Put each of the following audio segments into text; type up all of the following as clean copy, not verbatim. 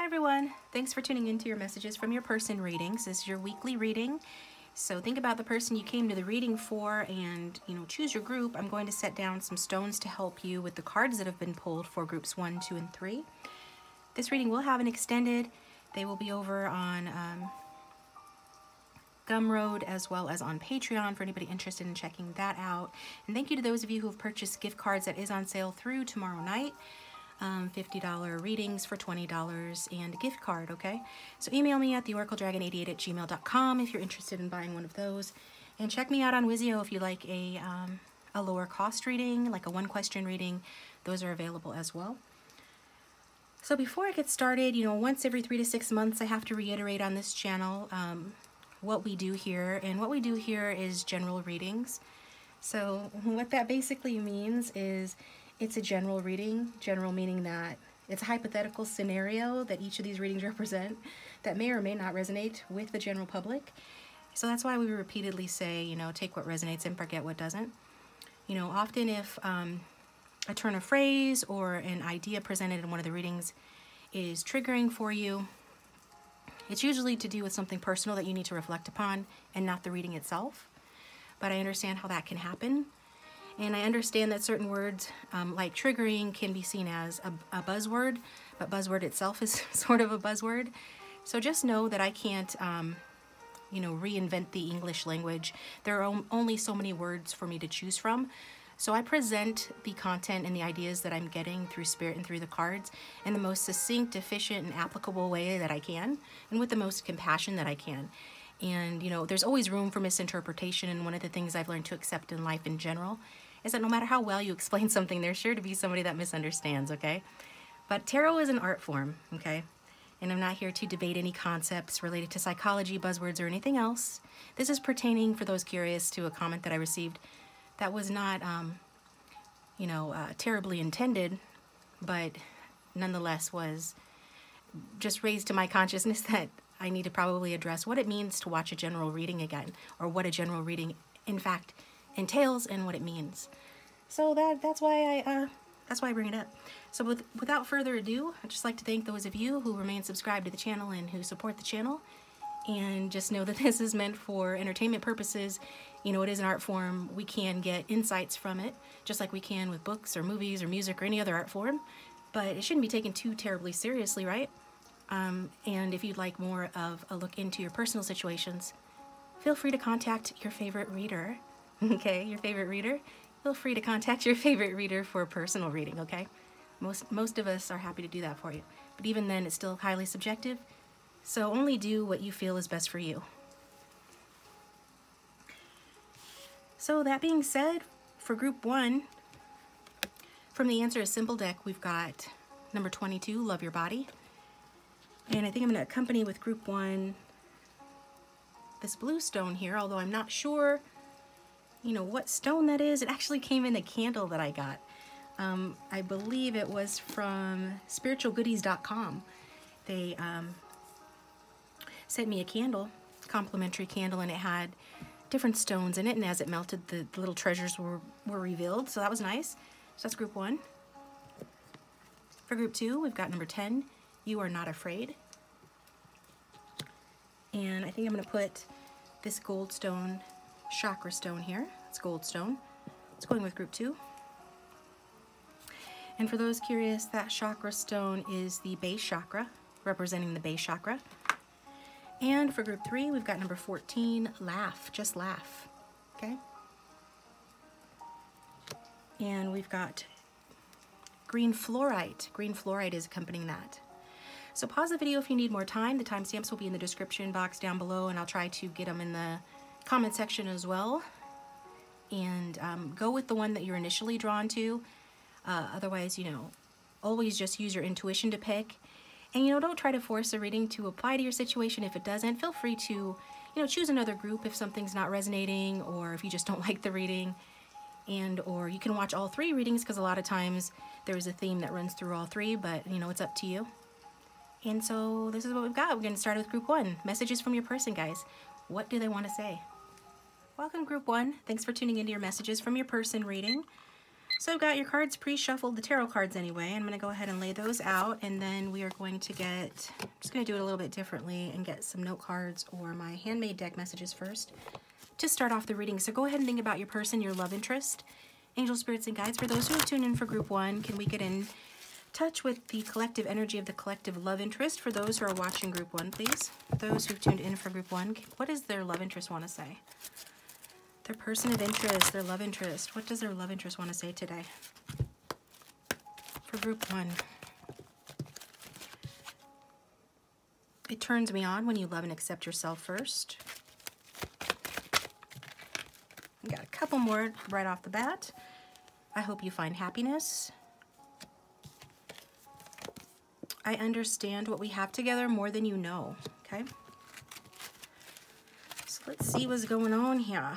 Hi everyone, thanks for tuning into your messages from your person readings. This is your weekly reading. So think about the person you came to the reading for and choose your group. I'm going to set down some stones to help you with the cards that have been pulled for groups 1, 2, and 3. This reading will have an extended. They will be over on Gumroad as well as on Patreon for anybody interested in checking that out. And thank you to those of you who have purchased gift cards that is on sale through tomorrow night. $50 readings for $20 and a gift card, okay? So email me at TheOracleDragon88@gmail.com if you're interested in buying one of those. And check me out on Wizio if you like a lower cost reading, like a one-question reading. Those are available as well. So before I get started, once every 3 to 6 months I have to reiterate on this channel what we do here. And what we do here is general readings. So what that basically means is it's a general reading, general meaning that it's a hypothetical scenario that each of these readings represent that may or may not resonate with the general public. So that's why we repeatedly say, take what resonates and forget what doesn't. Often if a turn of phrase or an idea presented in one of the readings is triggering for you, it's usually to do with something personal that you need to reflect upon and not the reading itself. But I understand how that can happen. And I understand that certain words, like triggering, can be seen as a buzzword, but buzzword itself is sort of a buzzword. So just know that I can't, reinvent the English language. There are only so many words for me to choose from. So I present the content and the ideas that I'm getting through spirit and through the cards in the most succinct, efficient, and applicable way that I can, and with the most compassion that I can. And, there's always room for misinterpretation, and one of the things I've learned to accept in life in general is that no matter how well you explain something, there's sure to be somebody that misunderstands, okay? But tarot is an art form, okay? And I'm not here to debate any concepts related to psychology, buzzwords, or anything else. This is pertaining, for those curious, to a comment that I received that was not, terribly intended, but nonetheless was just raised to my consciousness that I need to probably address what it means to watch a general reading again, or what a general reading, in fact, entails and what it means. So that's why I bring it up. So without further ado, I'd just like to thank those of you who remain subscribed to the channel and who support the channel. And just know that this is meant for entertainment purposes. It is an art form. We can get insights from it, just like we can with books or movies or music or any other art form. But it shouldn't be taken too terribly seriously, right? And if you'd like more of a look into your personal situations, feel free to contact your favorite reader. Okay, your favorite reader? Feel free to contact your favorite reader for a personal reading, okay? Most of us are happy to do that for you. But even then, it's still highly subjective. So only do what you feel is best for you. So that being said, for group 1, from the Answer is Simple deck, we've got number 22, Love Your Body. And I think I'm going to accompany with group 1 this blue stone here, although I'm not sure what stone that is. It actually came in a candle that I got. I believe it was from spiritualgoodies.com. They sent me a candle, complimentary candle, and it had different stones in it, and as it melted, the little treasures were revealed, so that was nice. So that's group 1. For group 2, we've got number 10, You Are Not Afraid. And I think I'm going to put this gold stone, chakra stone here. It's gold stone. It's going with group 2. And for those curious, that chakra stone is the base chakra, representing the base chakra. And for group 3, we've got number 14, Laugh, just laugh, okay? And we've got green fluorite. Green fluorite is accompanying that. So pause the video if you need more time. The timestamps will be in the description box down below, and I'll try to get them in the comment section as well. And go with the one that you're initially drawn to. Otherwise, always just use your intuition to pick. And, don't try to force a reading to apply to your situation. If it doesn't, feel free to, choose another group if something's not resonating, or if you just don't like the reading. Or you can watch all 3 readings, because a lot of times there's a theme that runs through all 3, but, it's up to you. And so this is what we've got. We're going to start with group 1. Messages from your person, guys. What do they want to say? Welcome, group 1. Thanks for tuning into your messages from your person reading. So I've got your cards pre-shuffled, the tarot cards anyway. I'm going to go ahead and lay those out, and then we are going to get, I'm just going to do it a little bit differently and get some note cards or my handmade deck messages first to start off the reading. So go ahead and think about your person, your love interest, angel spirits and guides. For those who have tuned in for group 1, can we get in touch with the collective energy of the collective love interest? For those who are watching group 1, please. Those who've tuned in for group 1, what does their love interest want to say? Their person of interest, their love interest. What does their love interest want to say today? For group 1. It turns me on when you love and accept yourself first. We got a couple more right off the bat. I hope you find happiness. I understand what we have together more than you know. Okay. So let's see what's going on here.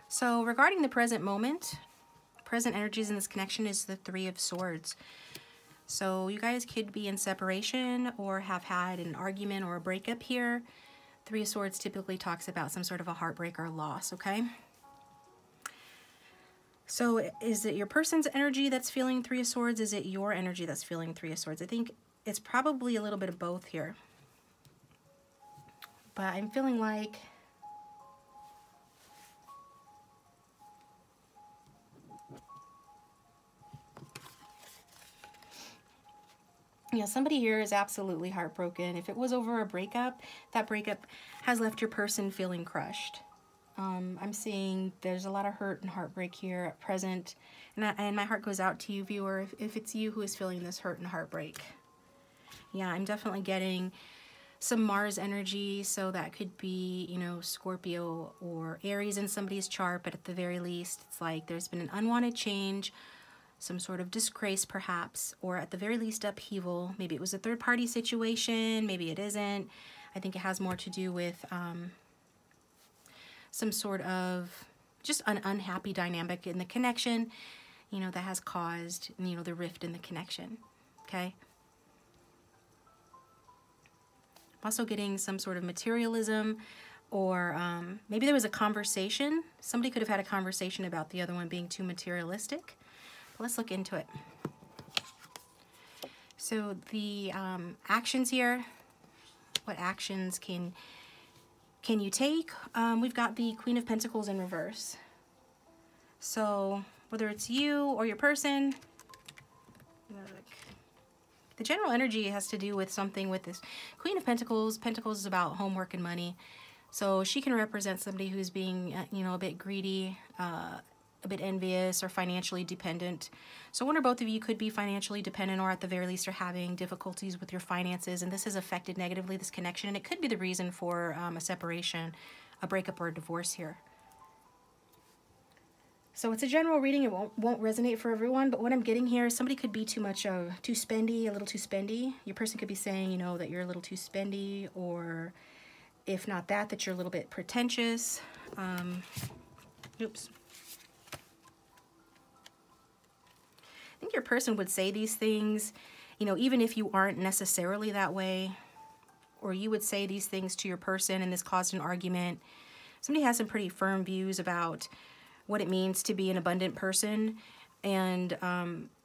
So regarding the present moment, present energies in this connection is the 3 of Swords. So you guys could be in separation or have had an argument or a breakup here. 3 of Swords typically talks about some sort of a heartbreak or loss, okay? So is it your person's energy that's feeling 3 of Swords? Is it your energy that's feeling 3 of Swords? I think it's probably a little bit of both here. But I'm feeling like yeah, somebody here is absolutely heartbroken. If it was over a breakup, that breakup has left your person feeling crushed. I'm seeing there's a lot of hurt and heartbreak here at present. And my heart goes out to you, viewer, if it's you who is feeling this hurt and heartbreak. Yeah, I'm definitely getting some Mars energy, so that could be, you know, Scorpio or Aries in somebody's chart, but at the very least, it's like there's been an unwanted change, some sort of disgrace perhaps, or at the very least upheaval. Maybe it was a third-party situation, maybe it isn't. I think it has more to do with some sort of just an unhappy dynamic in the connection, you know, that has caused, you know, the rift in the connection, okay? I'm also getting some sort of materialism, or maybe there was a conversation. Somebody could have had a conversation about the other one being too materialistic. Let's look into it. So the actions here, what actions can you take? We've got the Queen of Pentacles in reverse. So whether it's you or your person, the general energy has to do with something with this Queen of Pentacles. Pentacles is about homework and money. So she can represent somebody who's being, you know, a bit greedy, a bit envious, or financially dependent. So one or both of you could be financially dependent, or at the very least are having difficulties with your finances, and this has affected negatively this connection, and it could be the reason for a separation, a breakup, or a divorce here. So it's a general reading. It won't resonate for everyone, but what I'm getting here is somebody could be too spendy, a little too spendy. Your person could be saying, you know, that you're a little too spendy, or if not that you're a little bit pretentious. Oops. I think your person would say these things, you know, even if you aren't necessarily that way, or you would say these things to your person and this caused an argument. Somebody has some pretty firm views about what it means to be an abundant person, and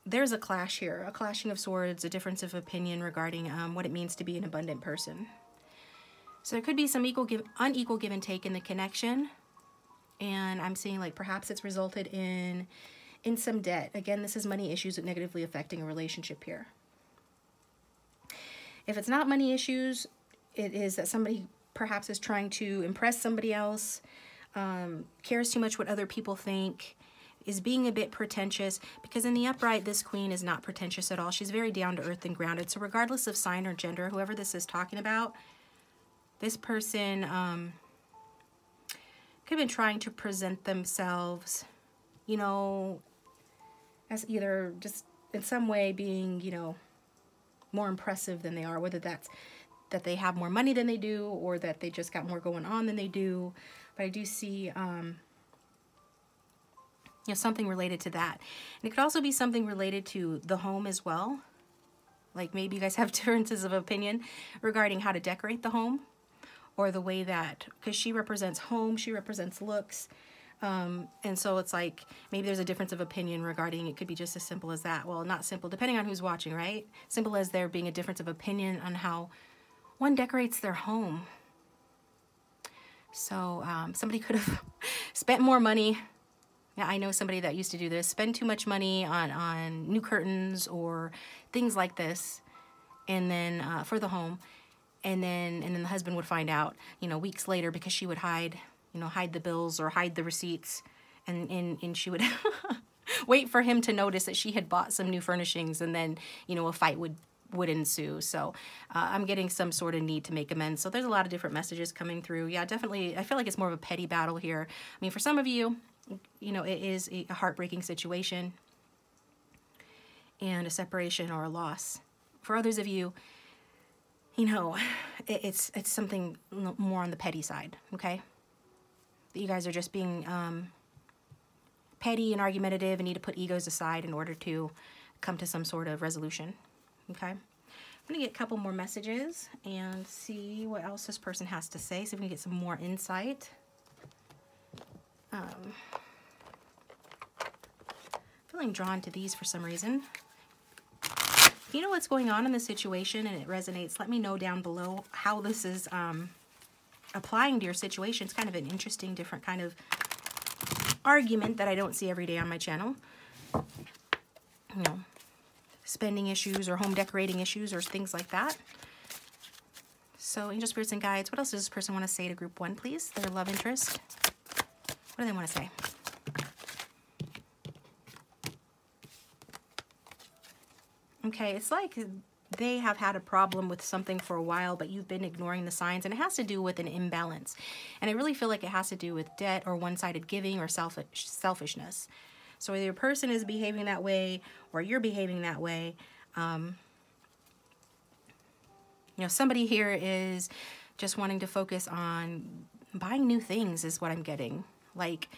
there's a clash here, a clashing of swords, a difference of opinion regarding what it means to be an abundant person. So there could be some unequal give and take in the connection, and I'm seeing like perhaps it's resulted in some debt. Again, this is money issues that negatively affecting a relationship here. If it's not money issues, it is that somebody perhaps is trying to impress somebody else, cares too much what other people think, is being a bit pretentious, because in the upright, this queen is not pretentious at all. She's very down to earth and grounded. So regardless of sign or gender, whoever this is talking about, this person could have been trying to present themselves, you know, as either just in some way being, you know, more impressive than they are, whether that's that they have more money than they do, or that they just got more going on than they do. But I do see, you know, something related to that. And it could also be something related to the home as well. Like maybe you guys have differences of opinion regarding how to decorate the home, or the way that, because she represents home, she represents looks. And so it's like, maybe there's a difference of opinion regarding, it could be just as simple as that. Well, not simple, depending on who's watching, right? Simple as there being a difference of opinion on how one decorates their home. So somebody could have spent more money. Yeah, I know somebody that used to do this, spend too much money on new curtains or things like this, and then for the home, and then the husband would find out, you know, weeks later, because she would hide the bills or hide the receipts, and she would wait for him to notice that she had bought some new furnishings, and then, you know, a fight would ensue. So I'm getting some sort of need to make amends. So there's a lot of different messages coming through. Yeah, definitely. I feel like it's more of a petty battle here. I mean, for some of you, you know, it is a heartbreaking situation and a separation or a loss. For others of you, you know, it's something more on the petty side, okay? You guys are just being petty and argumentative and need to put egos aside in order to come to some sort of resolution, okay? I'm going to get a couple more messages and see what else this person has to say, see if we can get some more insight. Feeling drawn to these for some reason. If you know what's going on in the situation and it resonates, let me know down below how this is applying to your situation. It's kind of an interesting, different kind of argument that I don't see every day on my channel. You know, spending issues or home decorating issues or things like that. So, angel spirits and guides, what else does this person want to say to group 1, please? Their love interest. What do they want to say? Okay, it's like they have had a problem with something for a while, but you've been ignoring the signs, and it has to do with an imbalance. And I really feel like it has to do with debt or one-sided giving or selfishness. So either your person is behaving that way or you're behaving that way. You know, somebody here is just wanting to focus on buying new things is what I'm getting. Like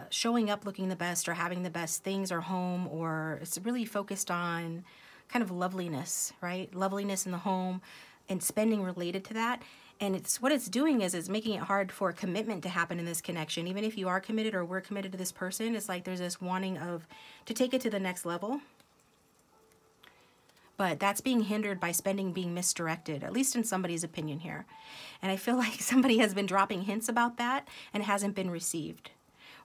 showing up looking the best or having the best things or home, or it's really focused on kind of loveliness, right? Loveliness in the home and spending related to that. And it's what it's doing is it's making it hard for a commitment to happen in this connection. Even if you are committed or we're committed to this person, it's like there's this wanting to take it to the next level. But that's being hindered by spending being misdirected, at least in somebody's opinion here. And I feel like somebody has been dropping hints about that and it hasn't been received.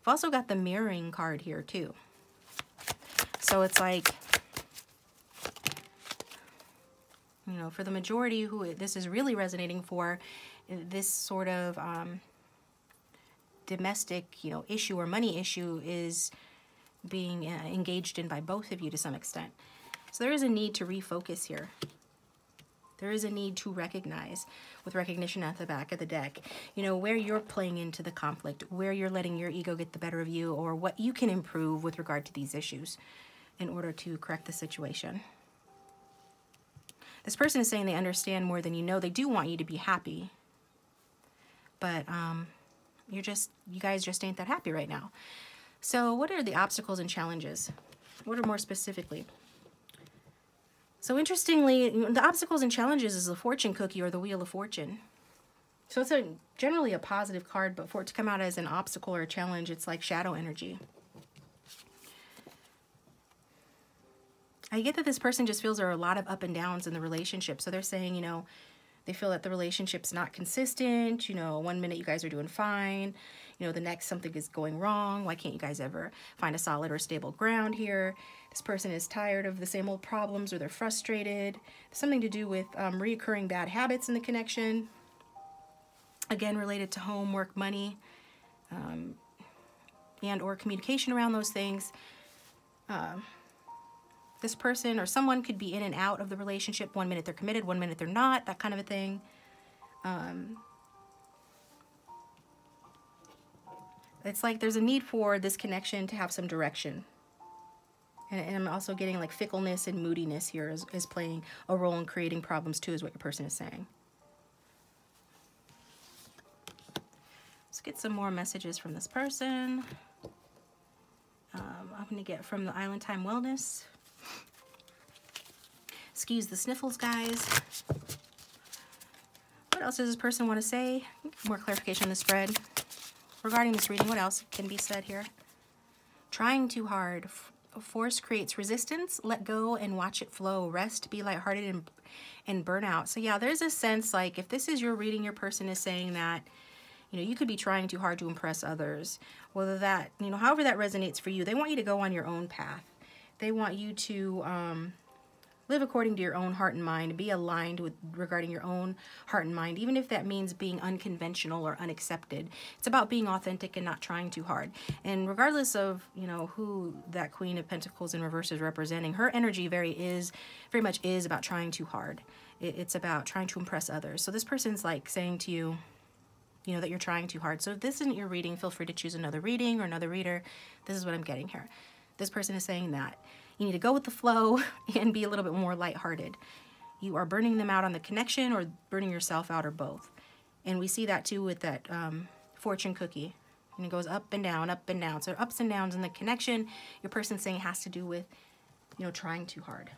We've also got the mirroring card here too. So it's like, you know, for the majority who this is really resonating for, this sort of domestic, you know, issue or money issue is being engaged in by both of you to some extent. So there is a need to refocus here. There is a need to recognize, with recognition at the back of the deck, you know, where you're playing into the conflict, where you're letting your ego get the better of you, or what you can improve with regard to these issues in order to correct the situation. This person is saying they understand more than you know. They do want you to be happy, but you guys just ain't that happy right now. So what are the obstacles and challenges? What are more specifically? So interestingly, the obstacles and challenges is the fortune cookie or the wheel of fortune. So it's generally a positive card, but for it to come out as an obstacle or a challenge, it's like shadow energy. I get that this person just feels there are a lot of up and downs in the relationship. So they're saying, you know, they feel that the relationship's not consistent. You know, one minute you guys are doing fine. You know, the next something is going wrong. Why can't you guys ever find a solid or stable ground here? This person is tired of the same old problems or they're frustrated. Something to do with reoccurring bad habits in the connection. Again, related to home, work, money, and or communication around those things. This person or someone could be in and out of the relationship. One minute they're committed, one minute they're not, that kind of a thing. It's like there's a need for this connection to have some direction. And I'm also getting like fickleness and moodiness here is playing a role in creating problems too, is what your person is saying. Let's get some more messages from this person. I'm going to get from the Island Time Wellness. Excuse the sniffles, guys. What else does this person want to say? More clarification on the spread. regarding this reading, what else can be said here? Trying too hard. Force creates resistance. Let go and watch it flow. Rest, be lighthearted, and burn out. So yeah, there's a sense like if this is your reading, your person is saying that, you know, you could be trying too hard to impress others. Whether that, you know, however that resonates for you, they want you to go on your own path. They want you to live according to your own heart and mind, be aligned with regarding your own heart and mind, even if that means being unconventional or unaccepted. It's about being authentic and not trying too hard. And regardless of, you know, who that Queen of Pentacles in reverse is representing, her energy very much is about trying too hard. It's about trying to impress others. So this person's like saying to you, you know, that you're trying too hard. So if this isn't your reading, feel free to choose another reading or another reader. This is what I'm getting here. This person is saying that you need to go with the flow and be a little bit more lighthearted. You are burning them out on the connection or burning yourself out, or both. And we see that too with that fortune cookie. And it goes up and down, up and down. So ups and downs in the connection, your person's saying it has to do with, you know, trying too hard.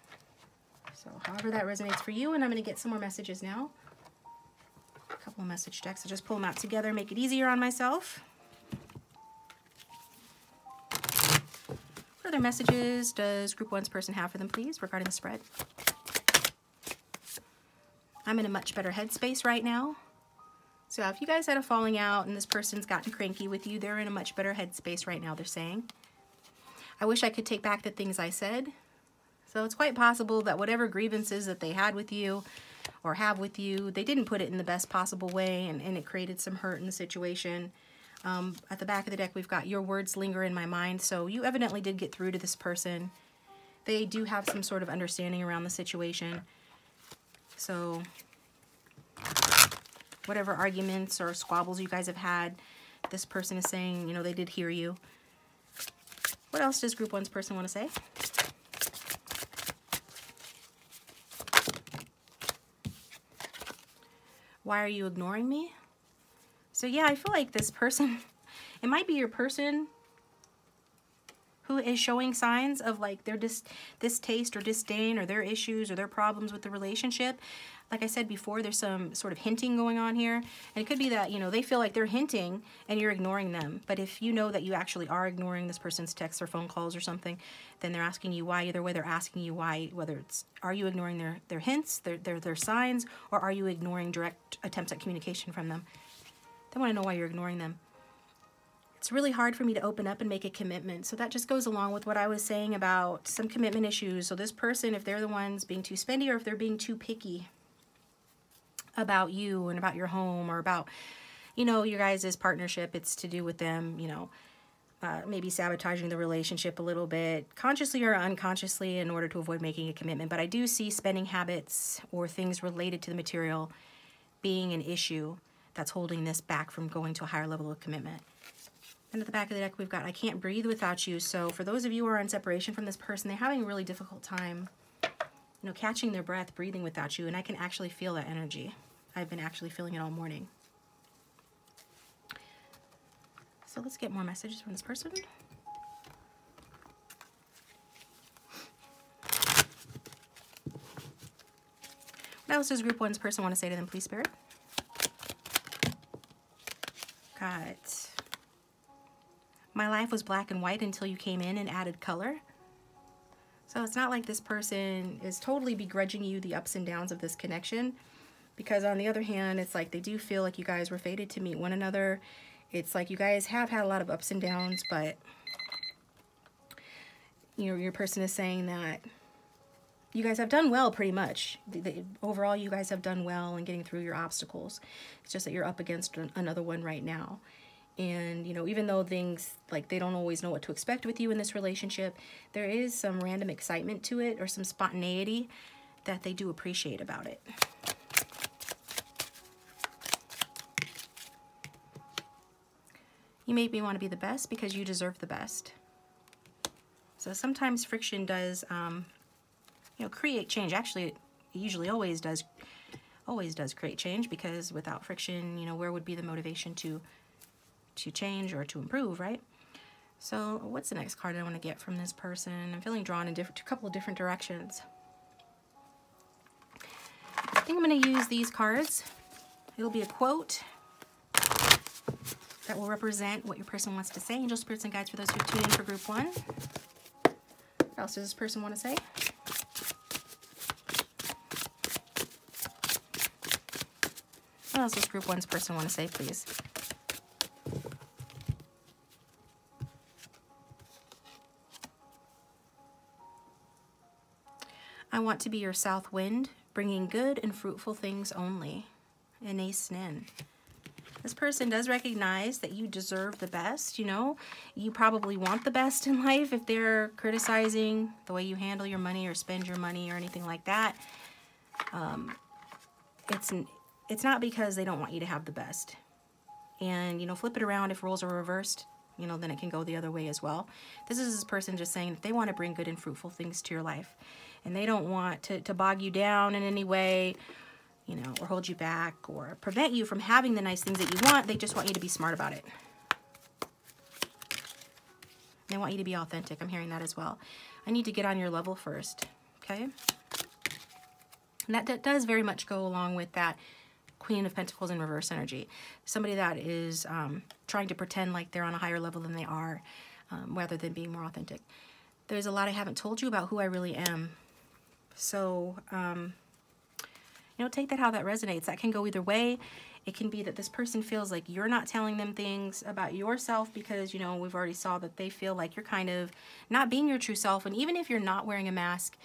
So however that resonates for you, and I'm going to get some more messages now. A couple of message decks. I'll just pull them out together, make it easier on myself. What other messages does Group 1's person have for them, please, regarding the spread? I'm in a much better headspace right now. So if you guys had a falling out and this person's gotten cranky with you, they're in a much better headspace right now, they're saying. I wish I could take back the things I said. So it's quite possible that whatever grievances that they had with you or have with you, they didn't put it in the best possible way, and it created some hurt in the situation. At the back of the deck, we've got your words linger in my mind. So you evidently did get through to this person. They do have some sort of understanding around the situation. So whatever arguments or squabbles you guys have had, this person is saying, you know, they did hear you. What else does Group 1's person want to say? Why are you ignoring me? So yeah, I feel like this person, it might be your person who is showing signs of like their distaste or disdain or their issues or their problems with the relationship. Like I said before, there's some sort of hinting going on here. And it could be that, you know, they feel like they're hinting and you're ignoring them. But if you know that you actually are ignoring this person's texts or phone calls or something, then they're asking you why. Either way, they're asking you why, whether it's, are you ignoring their hints, their signs, or are you ignoring direct attempts at communication from them? They want to know why you're ignoring them. It's really hard for me to open up and make a commitment. So that just goes along with what I was saying about some commitment issues. So this person, if they're the ones being too spendy or if they're being too picky about you and about your home or about, you know, your guys' partnership, it's to do with them, you know, maybe sabotaging the relationship a little bit, consciously or unconsciously, in order to avoid making a commitment. But I do see spending habits or things related to the material being an issue that's holding this back from going to a higher level of commitment. And at the back of the deck, we've got, I can't breathe without you. So for those of you who are in separation from this person, they're having a really difficult time, you know, catching their breath, breathing without you. And I can actually feel that energy. I've been actually feeling it all morning. So let's get more messages from this person. What else does Group 1's person want to say to them, please, Spirit? Got, my life was black and white until you came in and added color. So it's not like this person is totally begrudging you the ups and downs of this connection, because on the other hand, it's like they do feel like you guys were fated to meet one another. It's like you guys have had a lot of ups and downs, but you know, your person is saying that you guys have done well pretty much. Overall, you guys have done well in getting through your obstacles. It's just that you're up against another one right now. And, you know, even though things, like, they don't always know what to expect with you in this relationship, there is some random excitement to it or some spontaneity that they do appreciate about it. You make me want to be the best because you deserve the best. So sometimes friction does, you know, create change. Actually, it usually always does create change, because without friction, you know, where would be the motivation to change or to improve, right? So what's the next card I want to get from this person? I'm feeling drawn in a couple of different directions. I think I'm going to use these cards. It'll be a quote that will represent what your person wants to say. Angel, spirits, and guides for those who tune in for group 1. What else does this person want to say? What else does group 1's person want to say, please? I want to be your south wind, bringing good and fruitful things only. An ace nin. This person does recognize that you deserve the best, you know. You probably want the best in life if they're criticizing the way you handle your money or spend your money or anything like that. It's not because they don't want you to have the best. And, you know, flip it around. If roles are reversed, you know, then it can go the other way as well. This is this person just saying that they want to bring good and fruitful things to your life. And they don't want to bog you down in any way, you know, or hold you back or prevent you from having the nice things that you want. They just want you to be smart about it. They want you to be authentic. I'm hearing that as well. I need to get on your level first, okay? And that does very much go along with that Queen of Pentacles in reverse energy. Somebody that is trying to pretend like they're on a higher level than they are, rather than being more authentic. There's a lot I haven't told you about who I really am. So, you know, take that how that resonates. That can go either way. It can be that this person feels like you're not telling them things about yourself because, you know, we've already saw that they feel like you're kind of not being your true self. And even if you're not wearing a mask,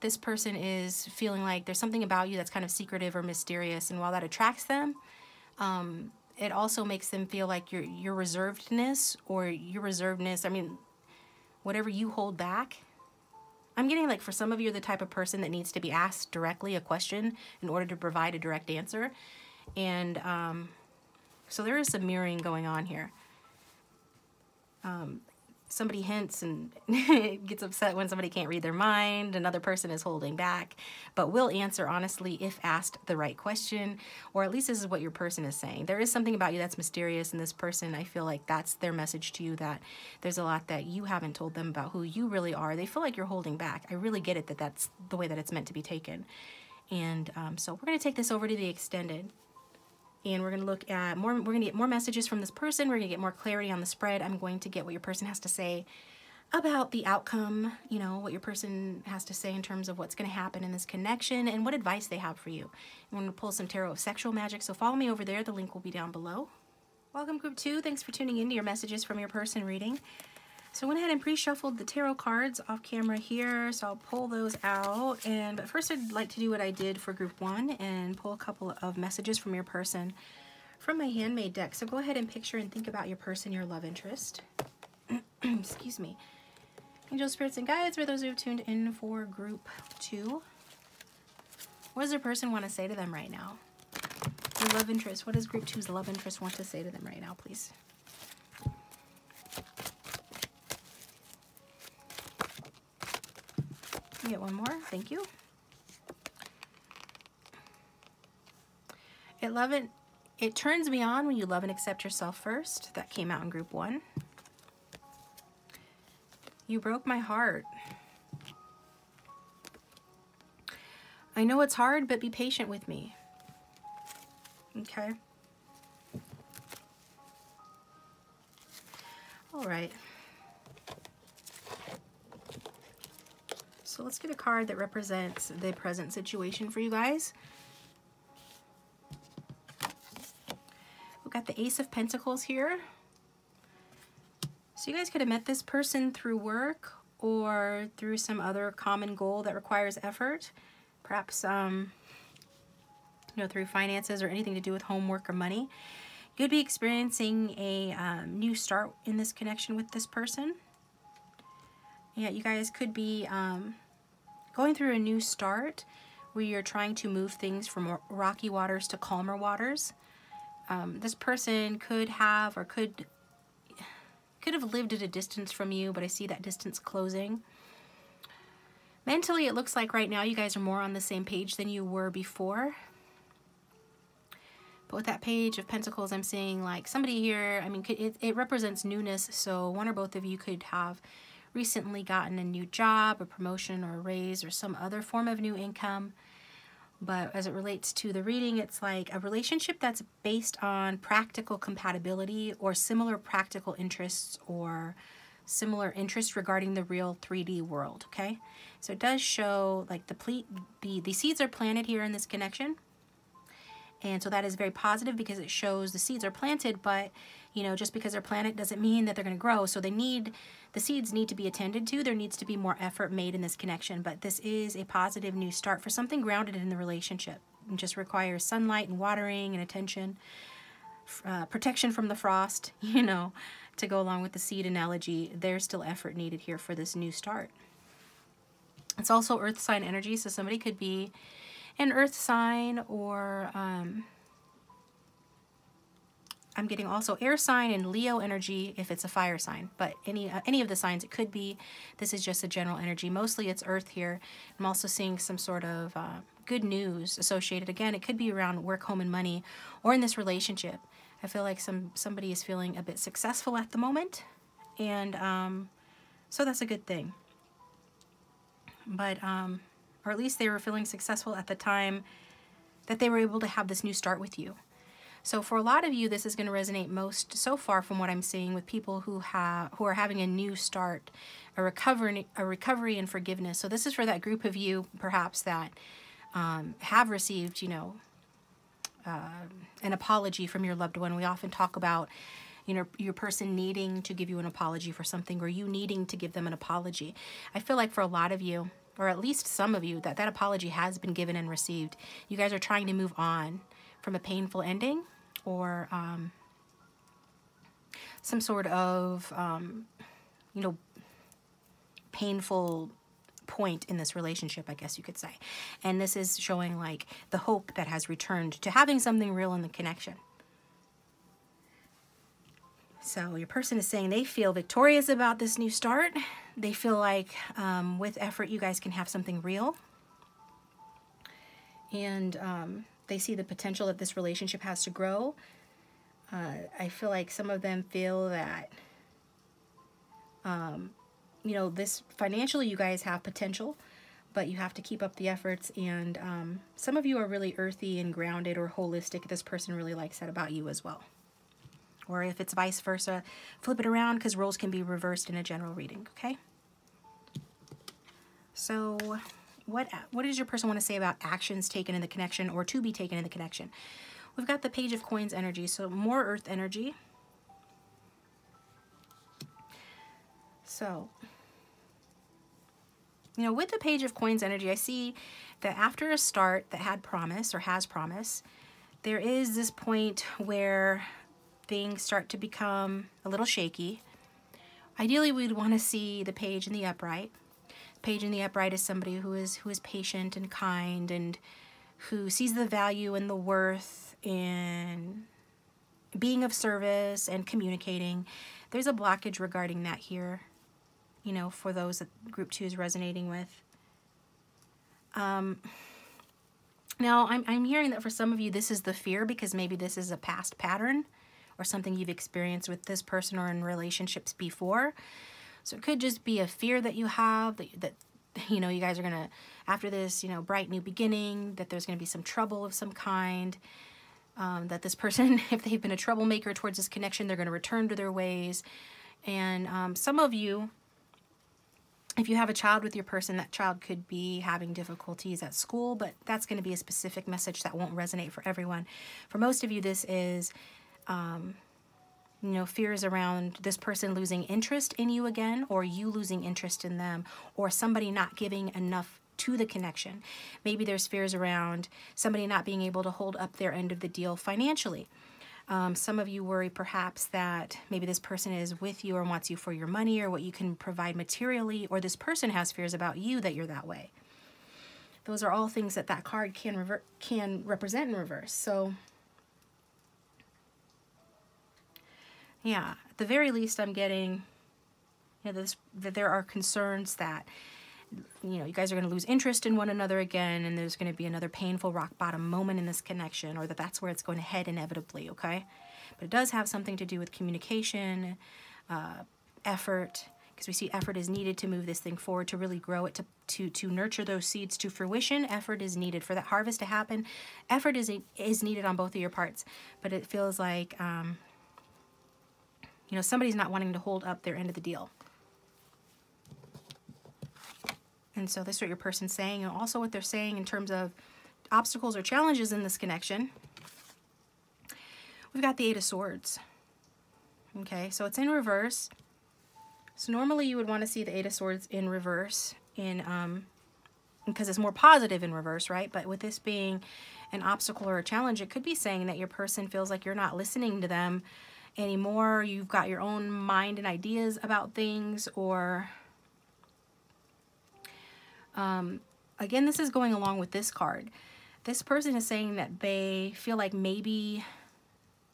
this person is feeling like there's something about you that's kind of secretive or mysterious. And while that attracts them, it also makes them feel like your reservedness, I mean, whatever you hold back. I'm getting like for some of you, the type of person that needs to be asked directly a question in order to provide a direct answer. And so there is some mirroring going on here. Somebody hints and gets upset when somebody can't read their mind. Another person is holding back, but will answer honestly if asked the right question, or at least this is what your person is saying. There is something about you that's mysterious, and this person, I feel like that's their message to you, that there's a lot that you haven't told them about who you really are. They feel like you're holding back. I really get it that that's the way that it's meant to be taken. And so we're going to take this over to the extended. And we're going to look at more, we're going to get more messages from this person. We're going to get more clarity on the spread. I'm going to get what your person has to say about the outcome, you know, what your person has to say in terms of what's going to happen in this connection and what advice they have for you. I'm going to pull some tarot of sexual magic, so follow me over there. The link will be down below. Welcome, group 2. Thanks for tuning in to your messages from your person reading. So I went ahead and pre-shuffled the tarot cards off camera here, so I'll pull those out. But first I'd like to do what I did for group 1 and pull a couple of messages from your person from my handmade deck. So go ahead and picture and think about your person, your love interest. Excuse me. Angel, spirits, and guides for those who have tuned in for group 2. What does their person want to say to them right now? Your love interest. What does group 2's love interest want to say to them right now, please? Get one more. Thank you. It turns me on when you love and accept yourself first. That came out in group 1. You broke my heart. I know it's hard, but be patient with me. Okay. All right. So let's get a card that represents the present situation for you guys. We've got the Ace of Pentacles here. So you guys could have met this person through work or through some other common goal that requires effort. Perhaps, you know, through finances or anything to do with homework or money. You'd be experiencing a new start in this connection with this person. Yeah, you guys could be going through a new start where you're trying to move things from rocky waters to calmer waters. This person could have or could have lived at a distance from you, but I see that distance closing. Mentally, it looks like right now you guys are more on the same page than you were before. But with that Page of Pentacles, I'm seeing like somebody here, I mean, it represents newness, so one or both of you could have recently gotten a new job, a promotion, or a raise, or some other form of new income. But as it relates to the reading, it's like a relationship that's based on practical compatibility or similar practical interests or similar interests regarding the real 3D world, okay? So it does show like the seeds are planted here in this connection. And so that is very positive because it shows the seeds are planted, but you know, just because they're planted doesn't mean that they're going to grow. So the seeds need to be attended to. There needs to be more effort made in this connection, but this is a positive new start for something grounded in the relationship. It just requires sunlight and watering and attention, protection from the frost, you know, to go along with the seed analogy. There's still effort needed here for this new start. It's also earth sign energy, so somebody could be an earth sign, or I'm getting also air sign and Leo energy if it's a fire sign, but any of the signs it could be. This is just a general energy. Mostly it's earth here. I'm also seeing some sort of good news associated. Again, it could be around work, home, and money, or in this relationship. I feel like somebody is feeling a bit successful at the moment, and so that's a good thing. But or at least they were feeling successful at the time that they were able to have this new start with you. So for a lot of you, this is going to resonate most so far from what I'm seeing with people who are having a new start, a recovery and forgiveness. So this is for that group of you, perhaps, that have received, you know, an apology from your loved one. We often talk about, you know, your person needing to give you an apology for something, or you needing to give them an apology. I feel like for a lot of you, or at least some of you, that apology has been given and received. You guys are trying to move on from a painful ending, or some sort of, you know, painful point in this relationship, I guess you could say. And this is showing like the hope that has returned to having something real in the connection. So your person is saying they feel victorious about this new start. They feel like with effort, you guys can have something real. And they see the potential that this relationship has to grow. I feel like some of them feel that, you know, this financially you guys have potential, but you have to keep up the efforts. And some of you are really earthy and grounded or holistic. This person really likes that about you as well. Or if it's vice versa, flip it around, because roles can be reversed in a general reading, okay? So what does your person want to say about actions taken in the connection or to be taken in the connection? We've got the Page of Coins energy, so more earth energy. So, you know, with the Page of Coins energy, I see that after a start that had promise or has promise, there is this point where things start to become a little shaky. Ideally, we'd want to see the page in the upright. Page in the upright is somebody who is patient and kind, and who sees the value and the worth in being of service and communicating. There's a blockage regarding that here, you know, for those that group 2 is resonating with. Now, I'm hearing that for some of you, this is the fear, because maybe this is a past pattern or something you've experienced with this person or in relationships before. So it could just be a fear that you have, that you know, you guys are going to, after this, you know, bright new beginning, that there's going to be some trouble of some kind, that this person, if they've been a troublemaker towards this connection, they're going to return to their ways. And some of you, if you have a child with your person, that child could be having difficulties at school, but that's going to be a specific message that won't resonate for everyone. For most of you, this is, you know, fears around this person losing interest in you again, or you losing interest in them, or somebody not giving enough to the connection. Maybe there's fears around somebody not being able to hold up their end of the deal financially. Some of you worry perhaps that maybe this person is with you or wants you for your money or what you can provide materially, or this person has fears about you that you're that way. Those are all things that card can represent in reverse. So yeah, at the very least, I'm getting, you know, that there are concerns that, you know, you guys are going to lose interest in one another again, and there's going to be another painful rock bottom moment in this connection, or that's where it's going to head inevitably, okay? But it does have something to do with communication, effort, because we see effort is needed to move this thing forward, to really grow it, to nurture those seeds to fruition. Effort is needed for that harvest to happen. Effort is needed on both of your parts, but it feels like, you know, somebody's not wanting to hold up their end of the deal. And so this is what your person's saying, and also what they're saying in terms of obstacles or challenges in this connection. We've got the Eight of Swords. Okay, so it's in reverse. So normally you would want to see the Eight of Swords in reverse, because it's more positive in reverse, right? But with this being an obstacle or a challenge, it could be saying that your person feels like you're not listening to them anymore. You've got your own mind and ideas about things, or again, this is going along with this card. This person is saying that they feel like maybe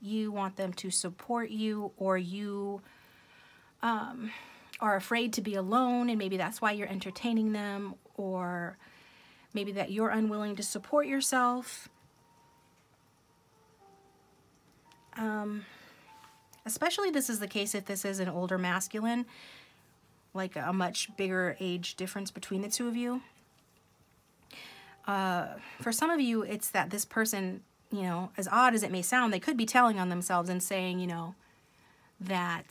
you want them to support you, or you are afraid to be alone, and maybe that's why you're entertaining them, or maybe that you're unwilling to support yourself. Especially this is the case if this is an older masculine, like a much bigger age difference between the two of you. For some of you, it's that this person, you know, as odd as it may sound, they could be telling on themselves and saying, you know, that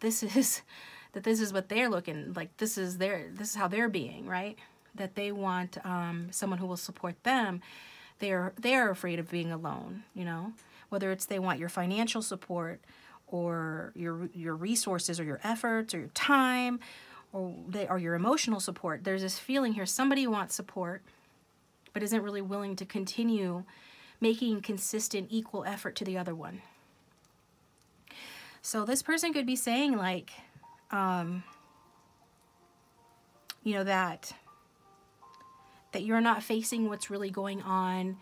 this is what they're looking like. This is how they're being, right? That they want someone who will support them. They're afraid of being alone, you know, whether it's they want your financial support, or your resources, or your efforts, or your time, or your emotional support. There's this feeling here, somebody wants support, but isn't really willing to continue making consistent, equal effort to the other one. So this person could be saying, like, you know, that you're not facing what's really going on.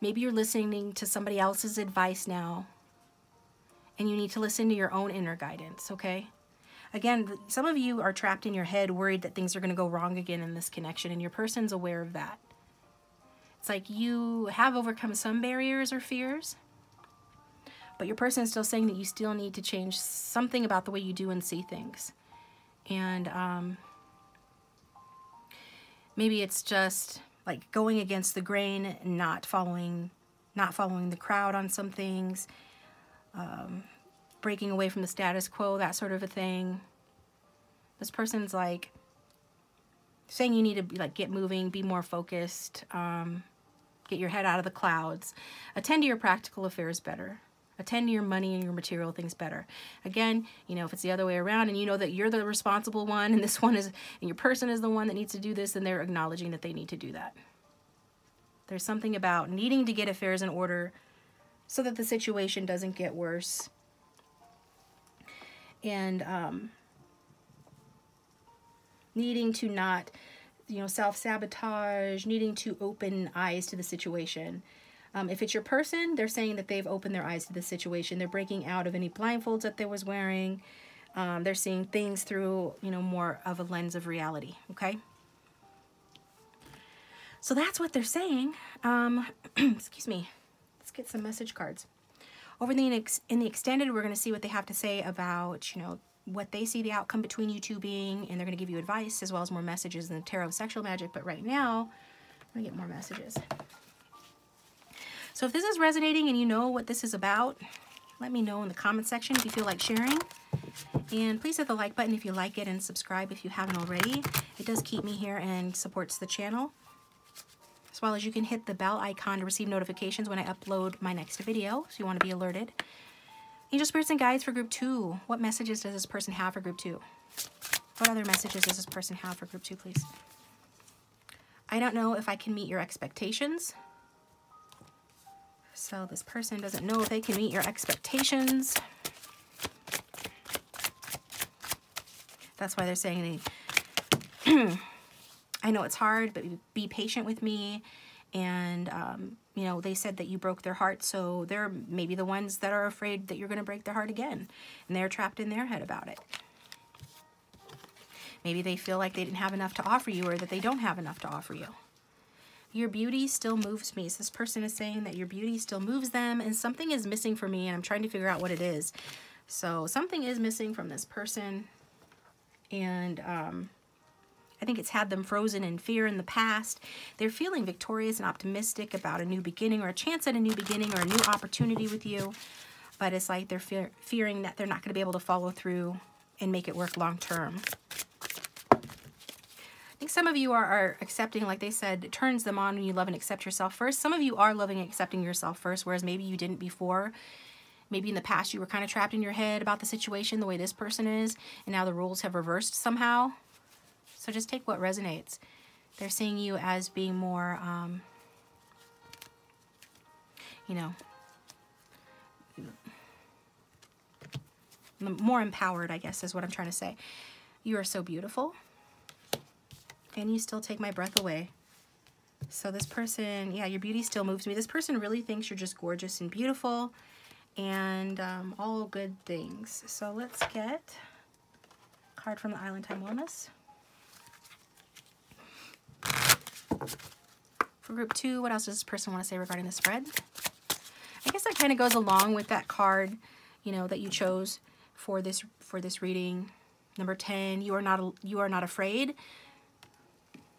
Maybe you're listening to somebody else's advice now, and you need to listen to your own inner guidance, okay? Again, some of you are trapped in your head, worried that things are going to go wrong again in this connection, and your person's aware of that. It's like you have overcome some barriers or fears, but your person is still saying that you still need to change something about the way you do and see things. And maybe it's just like going against the grain, not following the crowd on some things, breaking away from the status quo, that sort of a thing. This person's like saying you need to like get moving, be more focused, get your head out of the clouds, attend to your practical affairs better, attend to your money and your material things better. Again, you know, if it's the other way around and you know that you're the responsible one and this one is, and your person is the one that needs to do this, then they're acknowledging that they need to do that. There's something about needing to get affairs in order so that the situation doesn't get worse. And needing to not, you know, self-sabotage, needing to open eyes to the situation. If it's your person, they're saying that they've opened their eyes to the situation. They're breaking out of any blindfolds that they was wearing. They're seeing things through, you know, more of a lens of reality, okay? So that's what they're saying. Excuse me. Let's get some message cards. Over in the extended, we're going to see what they have to say about, you know, what they see the outcome between you two being, and they're going to give you advice as well as more messages in the Tarot of Sexual Magic. But right now, I'm going to get more messages. So if this is resonating and you know what this is about, let me know in the comment section if you feel like sharing. And please hit the like button if you like it, and subscribe if you haven't already. It does keep me here and supports the channel. As well as you can hit the bell icon to receive notifications when I upload my next video, so you want to be alerted. Angel Spirits and Guides for Group 2. What messages does this person have for Group 2? What other messages does this person have for Group 2, please? I don't know if I can meet your expectations. So this person doesn't know if they can meet your expectations. That's why they're saying they... I know it's hard, but be patient with me. And, you know, they said that you broke their heart, so they're maybe the ones that are afraid that you're going to break their heart again. And they're trapped in their head about it. Maybe they feel like they didn't have enough to offer you, or that they don't have enough to offer you. Your beauty still moves me. So this person is saying that your beauty still moves them, and something is missing for me, and I'm trying to figure out what it is. So something is missing from this person. And I think it's had them frozen in fear in the past. They're feeling victorious and optimistic about a new beginning or a chance at a new beginning or a new opportunity with you. But it's like they're fearing that they're not going to be able to follow through and make it work long term. I think some of you are accepting, like they said, it turns them on when you love and accept yourself first. Some of you are loving and accepting yourself first, whereas maybe you didn't before. Maybe in the past you were kind of trapped in your head about the situation, the way this person is, and now the roles have reversed somehow. So just take what resonates. They're seeing you as being more, you know, more empowered, I guess is what I'm trying to say. You are so beautiful. And you still take my breath away. So this person, yeah, your beauty still moves me. This person really thinks you're just gorgeous and beautiful and all good things. So let's get a card from the Island Time Wellness. For group 2, what else does this person want to say regarding the spread? I guess that kind of goes along with that card, you know, that you chose for this reading. Number 10, you are not afraid.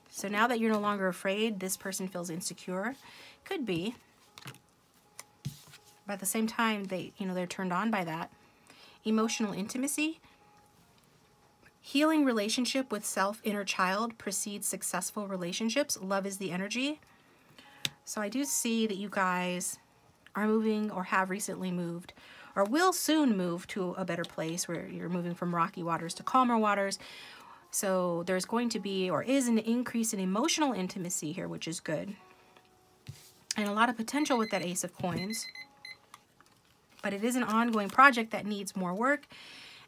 So now that you're no longer afraid, this person feels insecure. Could be. But at the same time, they're turned on by that. Emotional intimacy. Healing relationship with self, inner child precedes successful relationships. Love is the energy. So I do see that you guys are moving or have recently moved or will soon move to a better place where you're moving from rocky waters to calmer waters. So there's going to be or is an increase in emotional intimacy here, which is good. And a lot of potential with that Ace of Coins. But it is an ongoing project that needs more work.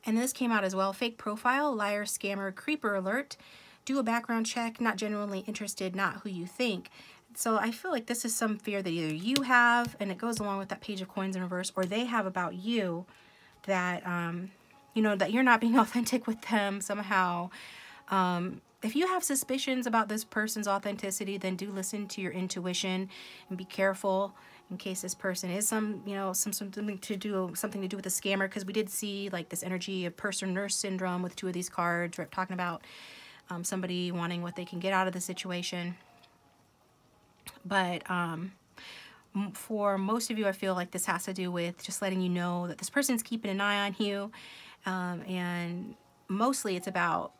And this came out as well. Fake profile, liar, scammer, creeper alert. Do a background check, not genuinely interested, not who you think. So I feel like this is some fear that either you have, and it goes along with that Page of Coins in reverse, or they have about you that, you know, that you're not being authentic with them somehow. If you have suspicions about this person's authenticity, then do listen to your intuition and be careful in case this person is something to do with a scammer, because we did see like this energy of purse or nurse syndrome with 2 of these cards. We're talking about somebody wanting what they can get out of the situation. But for most of you, I feel like this has to do with just letting you know that this person's keeping an eye on you, and mostly it's about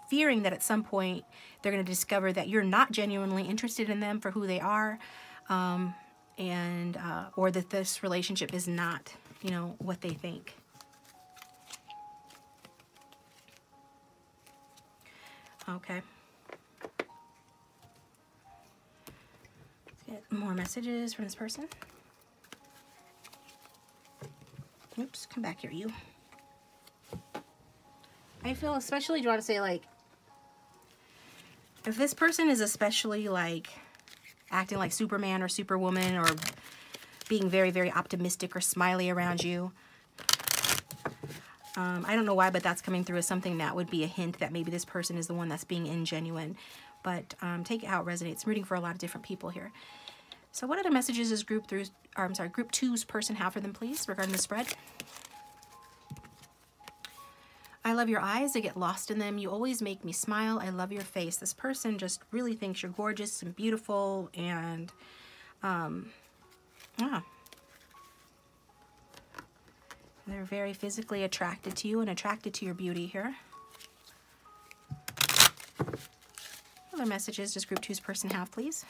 fearing that at some point they're going to discover that you're not genuinely interested in them for who they are, or that this relationship is not, you know, what they think. Okay. Let's get more messages from this person. Oops, come back here, you. I feel especially drawn to say, like, if this person is especially, like, acting like Superman or Superwoman or being very, very optimistic or smiley around you, I don't know why, but that's coming through as something that would be a hint that maybe this person is the one that's being ingenuine. But take it how it resonates. I'm rooting for a lot of different people here. So what other messages does group 2's person have for them, please, regarding the spread? I love your eyes. I get lost in them. You always make me smile. I love your face. This person just really thinks you're gorgeous and beautiful, and they're very physically attracted to you and attracted to your beauty here. What other messages does group 2's person have, please?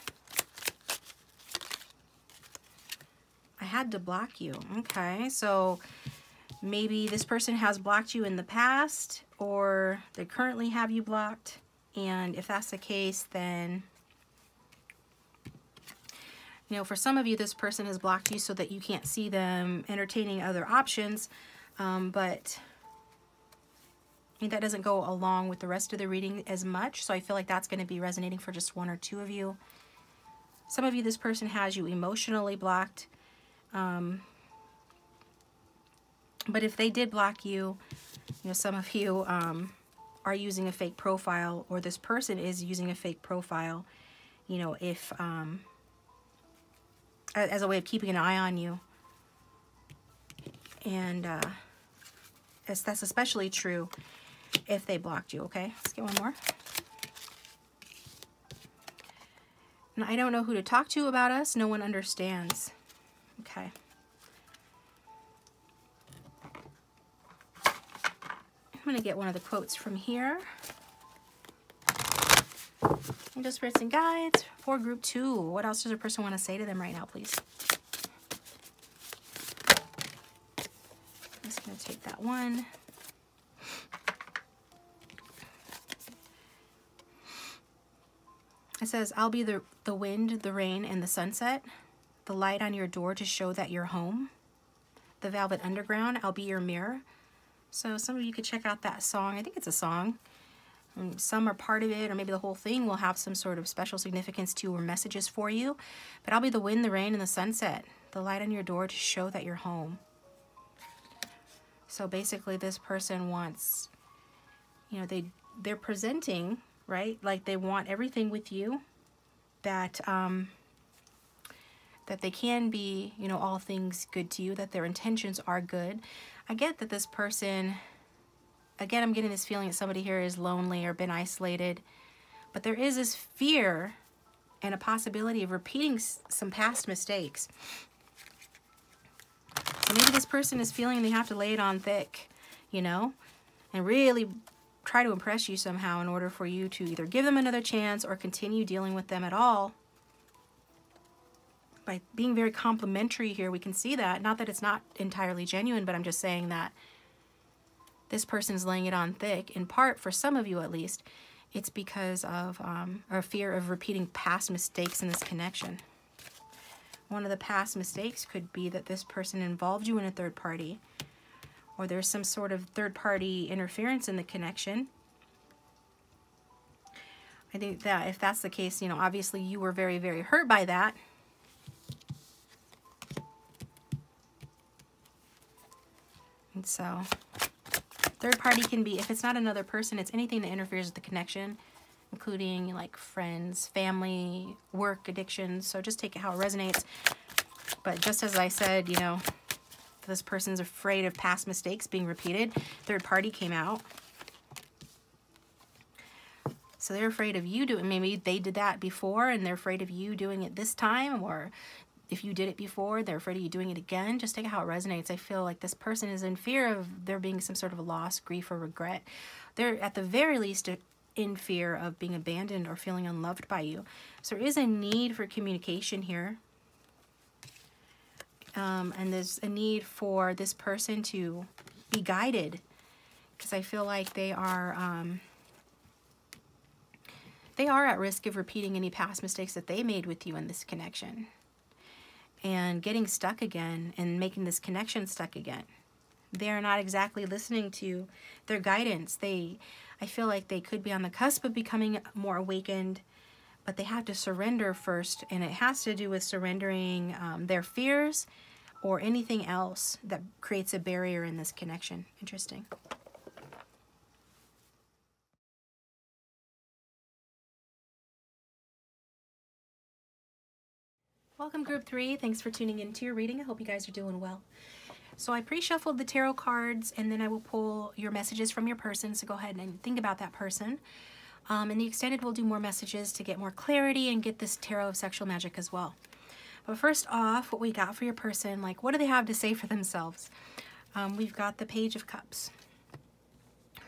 I had to block you. Okay, so maybe this person has blocked you in the past, or they currently have you blocked. And if that's the case, then, you know, for some of you, this person has blocked you so that you can't see them entertaining other options. But I think that doesn't go along with the rest of the reading as much. So I feel like that's going to be resonating for just 1 or 2 of you. Some of you, this person has you emotionally blocked. But if they did block you, you know, some of you are using a fake profile, or this person is using a fake profile, you know, if as a way of keeping an eye on you. And that's especially true if they blocked you, okay? Let's get one more. And I don't know who to talk to about us. No one understands. Okay. I'm going to get one of the quotes from here. Angel Spirits and Guides for group 2. What else does a person want to say to them right now, please? I'm just going to take that one. It says, I'll be the wind, the rain, and the sunset, the light on your door to show that you're home, the velvet underground, I'll be your mirror. So some of you could check out that song. I think it's a song. And some are part of it, or maybe the whole thing will have some sort of special significance to or messages for you. But I'll be the wind, the rain, and the sunset, the light on your door to show that you're home. So basically this person wants, you know, they're presenting, right? Like they want everything with you, that that they can be, you know, all things good to you, that their intentions are good. I get that this person, again, I'm getting this feeling that somebody here is lonely or been isolated, but there is this fear and a possibility of repeating some past mistakes. So maybe this person is feeling they have to lay it on thick, you know, and really try to impress you somehow in order for you to either give them another chance or continue dealing with them at all. By being very complimentary here, we can see that. Not that it's not entirely genuine, but I'm just saying that this person's laying it on thick, in part, for some of you at least, it's because of a fear of repeating past mistakes in this connection. One of the past mistakes could be that this person involved you in a third party, or there's some sort of third party interference in the connection. I think that if that's the case, you know, obviously you were very, very hurt by that. And so third party can be, if it's not another person, it's anything that interferes with the connection, including like friends, family, work, addictions. So just take it how it resonates. But just as I said, you know, this person's afraid of past mistakes being repeated. Third party came out. So they're afraid of you doing, maybe they did that before and they're afraid of you doing it this time, or if you did it before, they're afraid of you doing it again. Just take it how it resonates. I feel like this person is in fear of there being some sort of a loss, grief, or regret. They're at the very least in fear of being abandoned or feeling unloved by you. So there is a need for communication here. And there's a need for this person to be guided, because I feel like they are at risk of repeating any past mistakes that they made with you in this connection, and getting stuck again and making this connection stuck again. They're not exactly listening to their guidance. I feel like they could be on the cusp of becoming more awakened, but they have to surrender first, and it has to do with surrendering their fears or anything else that creates a barrier in this connection. Interesting. Welcome, group 3. Thanks for tuning into your reading. I hope you guys are doing well. So I pre-shuffled the tarot cards, and then I will pull your messages from your person, so go ahead and think about that person. In the extended, we'll do more messages to get more clarity and get this tarot of sexual magic as well. But first off, what we got for your person, like, what do they have to say for themselves? We've got the Page of Cups.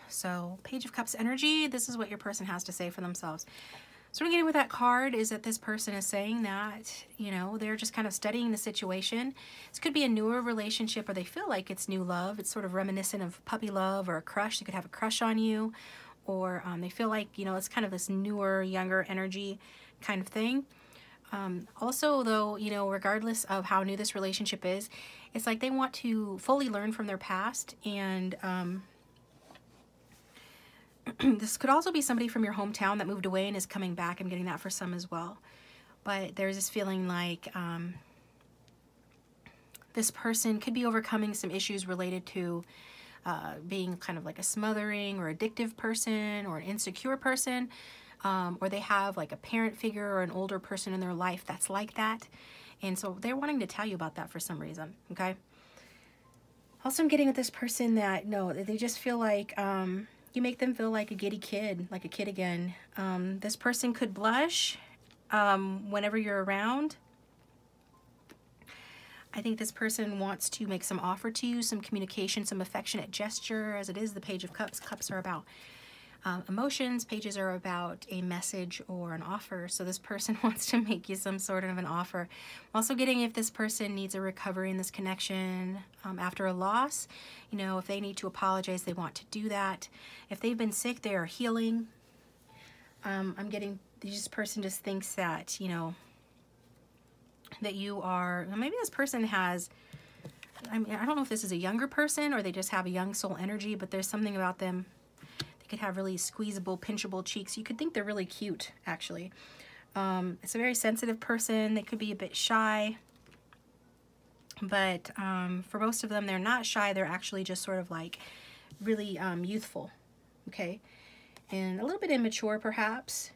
So Page of Cups energy, this is what your person has to say for themselves. So what I'm getting with that card is that this person is saying that, you know, they're just kind of studying the situation. This could be a newer relationship, or they feel like it's new love. It's sort of reminiscent of puppy love or a crush. They could have a crush on you, or they feel like, you know, it's kind of this newer, younger energy kind of thing. Also, though, you know, regardless of how new this relationship is, it's like they want to fully learn from their past. And this could also be somebody from your hometown that moved away and is coming back. I'm getting that for some as well. But there's this feeling like this person could be overcoming some issues related to being kind of like a smothering or addictive person, or an insecure person. Or they have like a parent figure or an older person in their life that's like that. And so they're wanting to tell you about that for some reason, okay? Also, I'm getting with this person that, no, they just feel like You make them feel like a giddy kid, like a kid again. This person could blush whenever you're around. I think this person wants to make some offer to you, some communication, some affectionate gesture, as it is the Page of Cups. Cups are about emotions. Pages are about a message or an offer. So this person wants to make you some sort of an offer. I'm also getting if this person needs a recovery in this connection after a loss. You know, if they need to apologize, they want to do that. If they've been sick, they are healing. I'm getting this person just thinks that, you know, that you are, maybe this person has, I mean, I don't know if this is a younger person or they just have a young soul energy, but there's something about them. They could have really squeezable, pinchable cheeks. You could think they're really cute, actually. It's a very sensitive person. They could be a bit shy, but for most of them, they're not shy. They're actually just sort of like really youthful, okay? And a little bit immature, perhaps.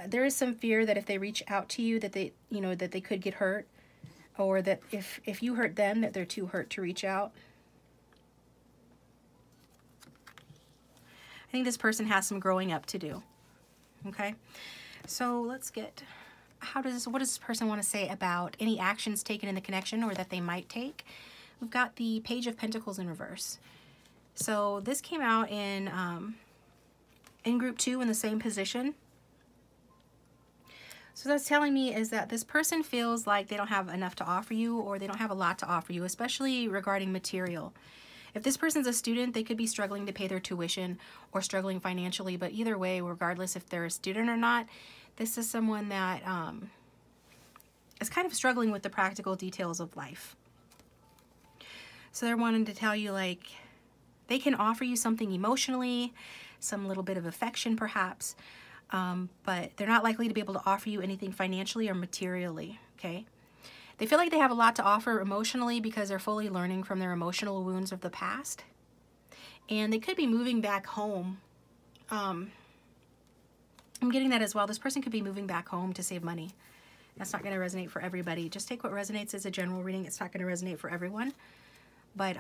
There is some fear that if they reach out to you, that they, you know, that they could get hurt, or that if you hurt them, that they're too hurt to reach out. I think this person has some growing up to do. Okay, so let's get, what does this person want to say about any actions taken in the connection or that they might take? We've got the Page of Pentacles in reverse. So this came out in group 2 in the same position. So that's telling me is that this person feels like they don't have enough to offer you, or they don't have a lot to offer you, especially regarding material. If this person's a student, they could be struggling to pay their tuition or struggling financially, but either way, regardless if they're a student or not, this is someone that is kind of struggling with the practical details of life. So they're wanting to tell you, like, they can offer you something emotionally, some little bit of affection perhaps, but they're not likely to be able to offer you anything financially or materially, okay? They feel like they have a lot to offer emotionally because they're fully learning from their emotional wounds of the past. And they could be moving back home. I'm getting that as well. This person could be moving back home to save money. That's not going to resonate for everybody. Just take what resonates as a general reading. It's not going to resonate for everyone. But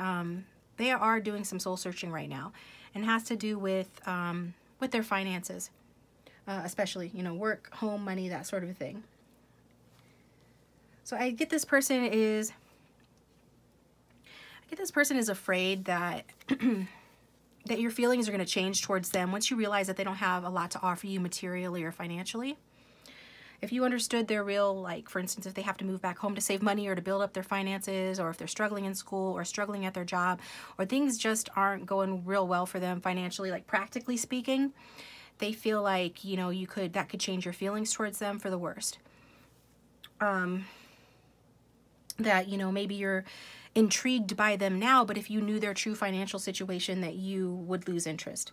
they are doing some soul searching right now. And it has to do with their finances. Especially, you know, work, home, money, that sort of thing. So I get this person is afraid that that your feelings are going to change towards them once you realize that they don't have a lot to offer you materially or financially. If you understood their real, like, for instance, if they have to move back home to save money or to build up their finances, or if they're struggling in school or struggling at their job, or things just aren't going real well for them financially, like practically speaking, they feel like, you know, that could change your feelings towards them for the worst. That, you know, maybe you're intrigued by them now, but if you knew their true financial situation, that you would lose interest,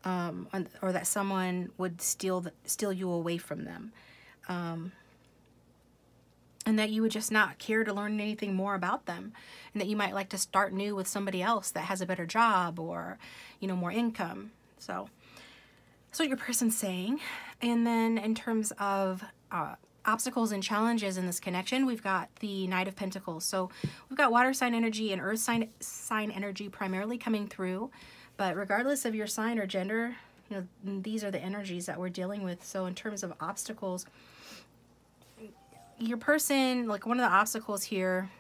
or that someone would steal you away from them, and that you would just not care to learn anything more about them, and that you might like to start new with somebody else that has a better job or, you know, more income. So that's what your person's saying. And then in terms of obstacles and challenges in this connection, we've got the Knight of Pentacles. So we've got water sign energy and earth sign energy primarily coming through. But regardless of your sign or gender, you know, these are the energies that we're dealing with. So in terms of obstacles, your person, like, one of the obstacles here,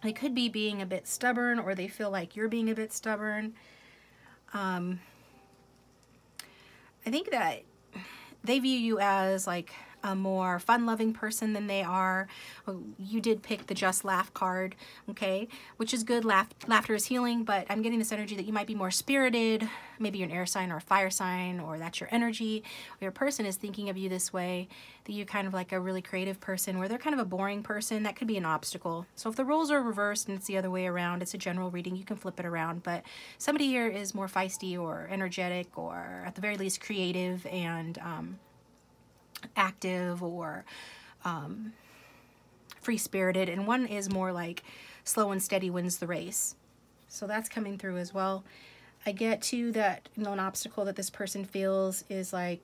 they could be being a bit stubborn, or they feel like you're being a bit stubborn. I think that they view you as like a more fun-loving person than they are. You did pick the Just Laugh card, okay, which is good. Laughter is healing, but I'm getting this energy that you might be more spirited. Maybe you're an air sign or a fire sign, or that's your energy. Or your person is thinking of you this way, that you're kind of like a really creative person, where they're kind of a boring person. That could be an obstacle. So if the roles are reversed and it's the other way around, it's a general reading, you can flip it around. But somebody here is more feisty or energetic, or at the very least creative and active, or free-spirited, and one is more like slow and steady wins the race. So that's coming through as well. I get to that, you know, an obstacle that this person feels is like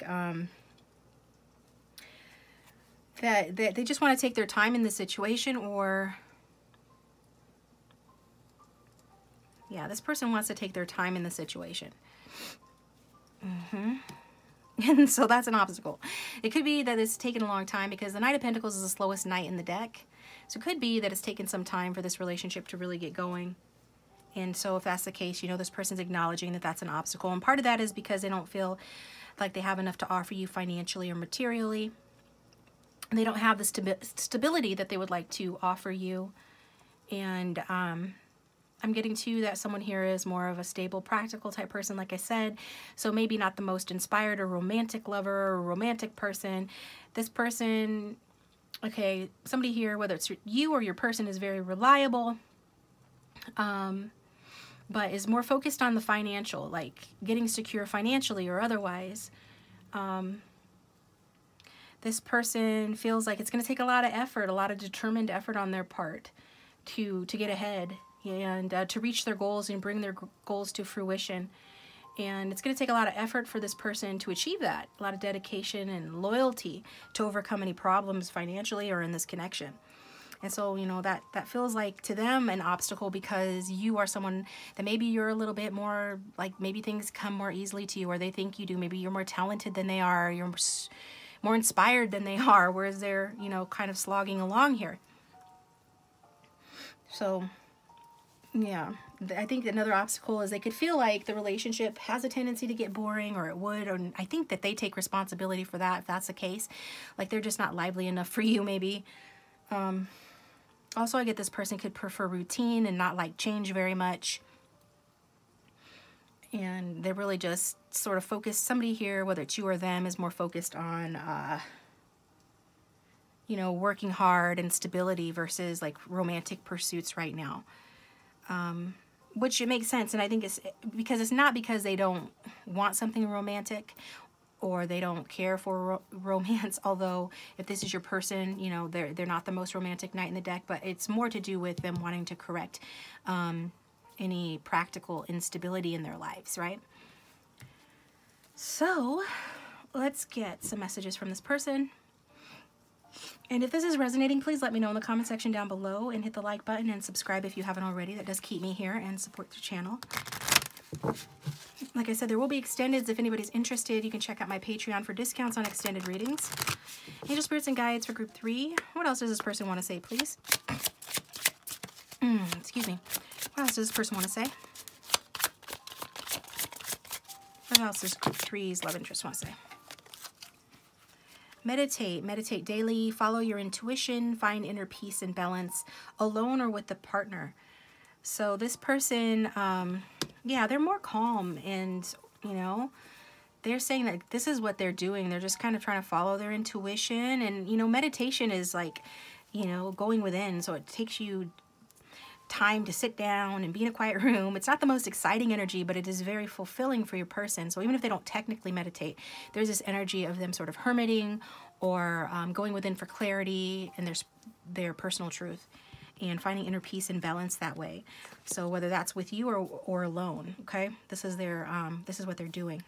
that they just want to take their time in the situation, or Yeah, this person wants to take their time in the situation. And so that's an obstacle. It could be that it's taken a long time because the Knight of Pentacles is the slowest knight in the deck. So it could be that it's taken some time for this relationship to really get going. And so if that's the case, you know, this person's acknowledging that that's an obstacle. And part of that is because they don't feel like they have enough to offer you financially or materially. They don't have the stability that they would like to offer you. And I'm getting to that someone here is more of a stable, practical type person, like I said. So maybe not the most inspired or romantic lover or romantic person. This person, okay, somebody here, whether it's you or your person, is very reliable, but is more focused on the financial, like getting secure financially or otherwise. This person feels like it's going to take a lot of effort, a lot of determined effort on their part to get ahead and to reach their goals and bring their goals to fruition. And it's going to take a lot of effort for this person to achieve that, a lot of dedication and loyalty to overcome any problems financially or in this connection. And so, you know, that feels like to them an obstacle because you are someone that maybe you're a little bit more, like maybe things come more easily to you, or they think you do. Maybe you're more talented than they are, you're more inspired than they are, whereas they're, you know, kind of slogging along here. So, yeah, I think another obstacle is they could feel like the relationship has a tendency to get boring, or it would, or I think that they take responsibility for that if that's the case. Like they're just not lively enough for you, maybe. Also, I get this person could prefer routine and not like change very much. And they're really just sort of focused. Somebody here, whether it's you or them, is more focused on, you know, working hard and stability versus like romantic pursuits right now. Which it makes sense. And I think it's because it's not because they don't want something romantic or they don't care for romance. Although if this is your person, you know, they're not the most romantic knight in the deck, but it's more to do with them wanting to correct any practical instability in their lives, right? So let's get some messages from this person. And if this is resonating, please let me know in the comment section down below and hit the like button and subscribe if you haven't already. That does keep me here and support the channel. Like I said, there will be extendeds. If anybody's interested, you can check out my Patreon for discounts on extended readings. Angel Spirits and Guides for group 3. What else does this person want to say, please? Excuse me. What else does this person want to say? What else does group 3's love interest want to say? Meditate. Meditate daily. Follow your intuition. Find inner peace and balance, alone or with a partner. So this person, yeah, they're more calm, and, you know, they're saying that this is what they're doing. They're just kind of trying to follow their intuition. And, you know, meditation is like, you know, going within. So it takes you time to sit down and be in a quiet room. It's not the most exciting energy, but it is very fulfilling for your person. So even if they don't technically meditate, there's this energy of them sort of hermiting or going within for clarity and their personal truth and finding inner peace and balance that way. So whether that's with you or alone, okay? This is their this is what they're doing.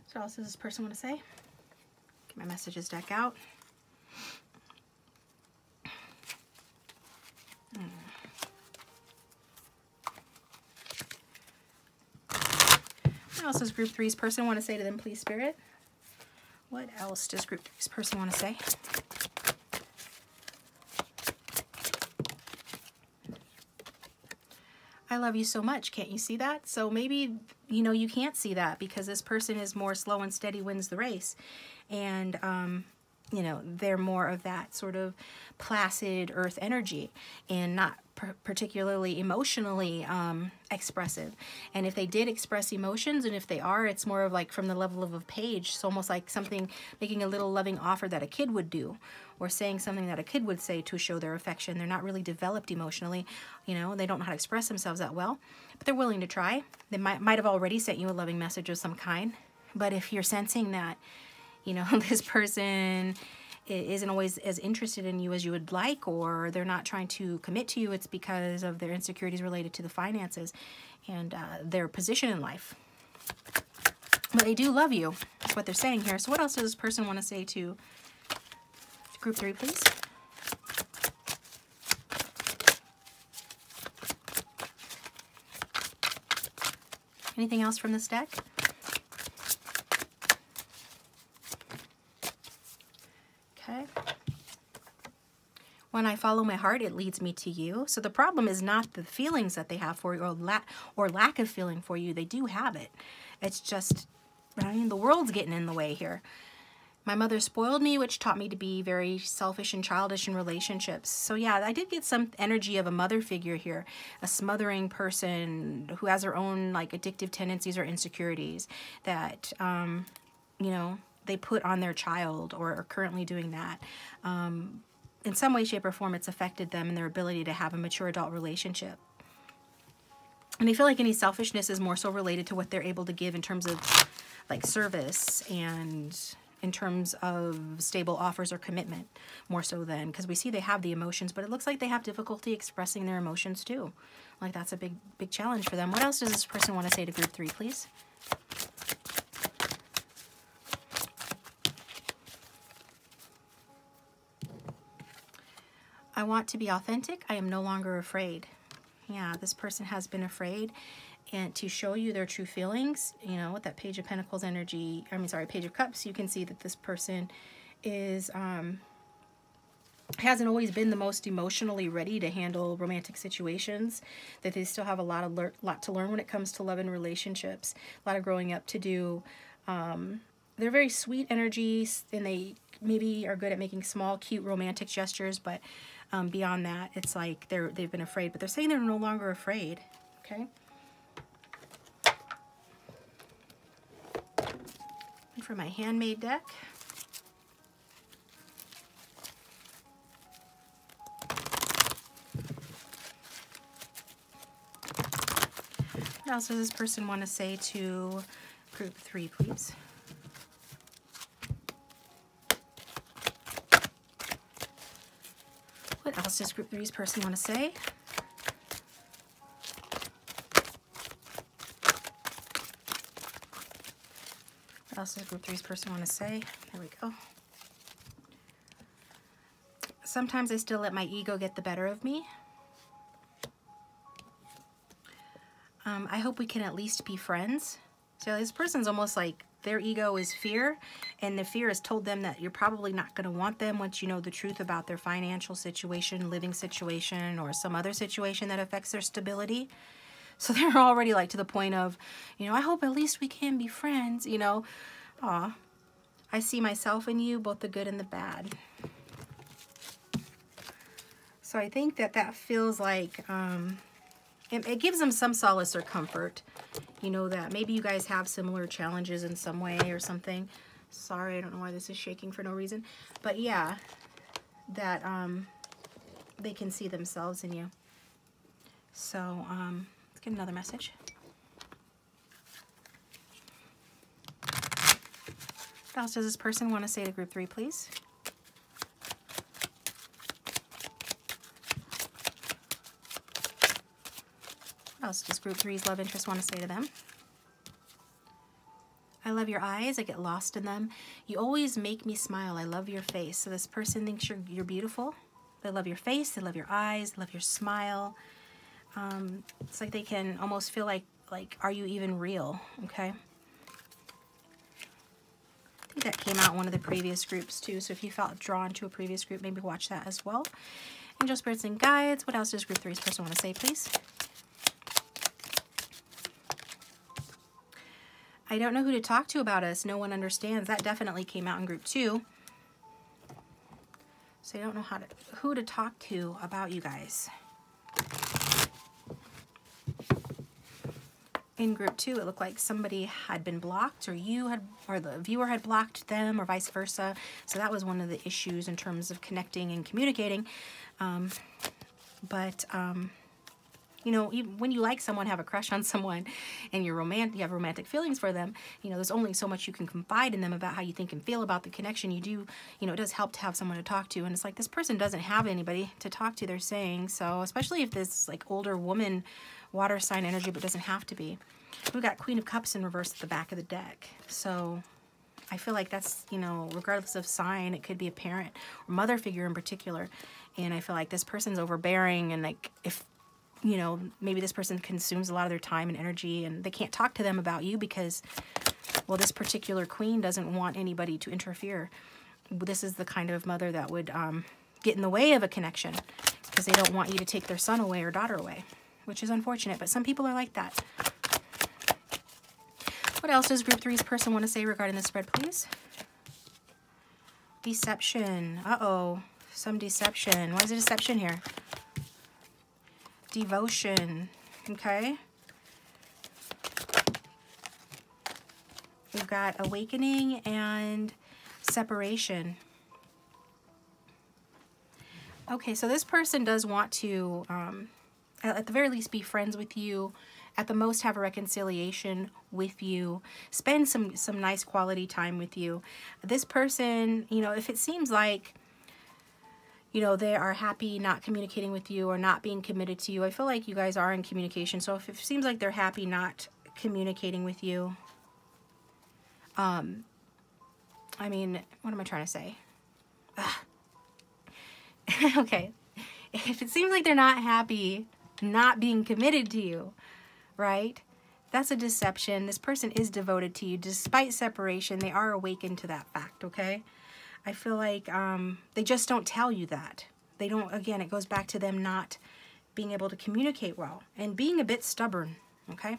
So what else does this person want to say? Get my messages deck out. What else does group 3's person want to say to them, please, Spirit? What else does group 3's person want to say? I love you so much. Can't you see that? So maybe, you know, you can't see that because this person is more slow and steady wins the race. And, you know, they're more of that sort of placid earth energy and not particularly emotionally expressive. And if they did express emotions, and if they are, it's more of like from the level of a page. It's almost like something, making a little loving offer that a kid would do, or saying something that a kid would say to show their affection. They're not really developed emotionally, you know, they don't know how to express themselves that well, but they're willing to try. They might have already sent you a loving message of some kind. But if you're sensing that, you know, this person isn't always as interested in you as you would like, or they're not trying to commit to you, it's because of their insecurities related to the finances and their position in life. But they do love you. That's what they're saying here. So what else does this person want to say to group 3, please? Anything else from this deck? Okay. When I follow my heart, it leads me to you. So the problem is not the feelings that they have for you or lack of feeling for you. They do have it. It's just, I mean, the world's getting in the way here. My mother spoiled me, which taught me to be very selfish and childish in relationships. So yeah, I did get some energy of a mother figure here, a smothering person who has her own like addictive tendencies or insecurities that, you know, they put on their child or are currently doing that. In some way, shape, or form, it's affected them and their ability to have a mature adult relationship. And I feel like any selfishness is more so related to what they're able to give in terms of like service and in terms of stable offers or commitment, more so than, because we see they have the emotions, but it looks like they have difficulty expressing their emotions too. Like that's a big challenge for them. What else does this person want to say to group 3, please? I want to be authentic. I am no longer afraid. Yeah, this person has been afraid, and to show you their true feelings, you know, with that Page of Pentacles energy, Page of Cups, you can see that this person is, hasn't always been the most emotionally ready to handle romantic situations, that they still have a lot to learn when it comes to love and relationships, a lot of growing up to do. They're very sweet energies, and they maybe are good at making small, cute, romantic gestures, but beyond that, it's like they've been afraid, but they're saying they're no longer afraid, okay? And for my handmade deck, what else does this person want to say to group 3, please? What else does group 3's person want to say? What else does group 3's person want to say? There we go. Sometimes I still let my ego get the better of me. I hope we can at least be friends. So this person's almost like their ego is fear, and the fear has told them that you're probably not going to want them once you know the truth about their financial situation, living situation, or some other situation that affects their stability. So they're already like to the point of, you know, I hope at least we can be friends, you know. Aw, I see myself in you, both the good and the bad. So I think that feels like, it gives them some solace or comfort. You know that maybe you guys have similar challenges in some way or something. Sorry, I don't know why this is shaking for no reason. But yeah, that they can see themselves in you. So let's get another message. What else does this person want to say to group 3, please? What else does group 3's love interest want to say to them? I love your eyes. I get lost in them. You always make me smile. I love your face. So this person thinks you're beautiful. They love your face. They love your eyes. They love your smile. It's like they can almost feel like, are you even real? Okay. I think that came out in one of the previous groups too. So if you felt drawn to a previous group, maybe watch that as well. Angel, spirits, and guides. What else does group 3's person want to say, please? I don't know who to talk to about us. No one understands. That definitely came out in group 2. So I don't know who to talk to about you guys. In group 2, it looked like somebody had been blocked, or the viewer had blocked them, or vice versa. So that was one of the issues in terms of connecting and communicating. You know, even when you like someone, have a crush on someone, and you have romantic feelings for them, you know, there's only so much you can confide in them about how you think and feel about the connection. You do, you know, it does help to have someone to talk to. And it's like this person doesn't have anybody to talk to, they're saying. So especially if this like older woman, water sign energy, but doesn't have to be. We've got Queen of Cups in reverse at the back of the deck. So I feel like that's, you know, regardless of sign, it could be a parent or mother figure in particular. And I feel like this person's overbearing, and like if you know, maybe this person consumes a lot of their time and energy, and they can't talk to them about you because, well, this particular queen doesn't want anybody to interfere. This is the kind of mother that would get in the way of a connection because they don't want you to take their son away or daughter away, which is unfortunate, but some people are like that. What else does group 3's person want to say regarding the spread, please? Deception. Uh-oh. Some deception. What is a deception here? Devotion. Okay. We've got awakening and separation. Okay, so this person does want to, at the very least, be friends with you. At the most, have a reconciliation with you. Spend some nice quality time with you. This person, you know, if it seems like, you know, they are happy not communicating with you or not being committed to you, I feel like you guys are in communication. So if it seems like they're happy not communicating with you, I mean, what am I trying to say? Okay. If it seems like they're not happy not being committed to you, right? That's a deception. This person is devoted to you. Despite separation, they are awakened to that fact, okay? I feel like they just don't tell you that. They don't, again, it goes back to them not being able to communicate well and being a bit stubborn, okay?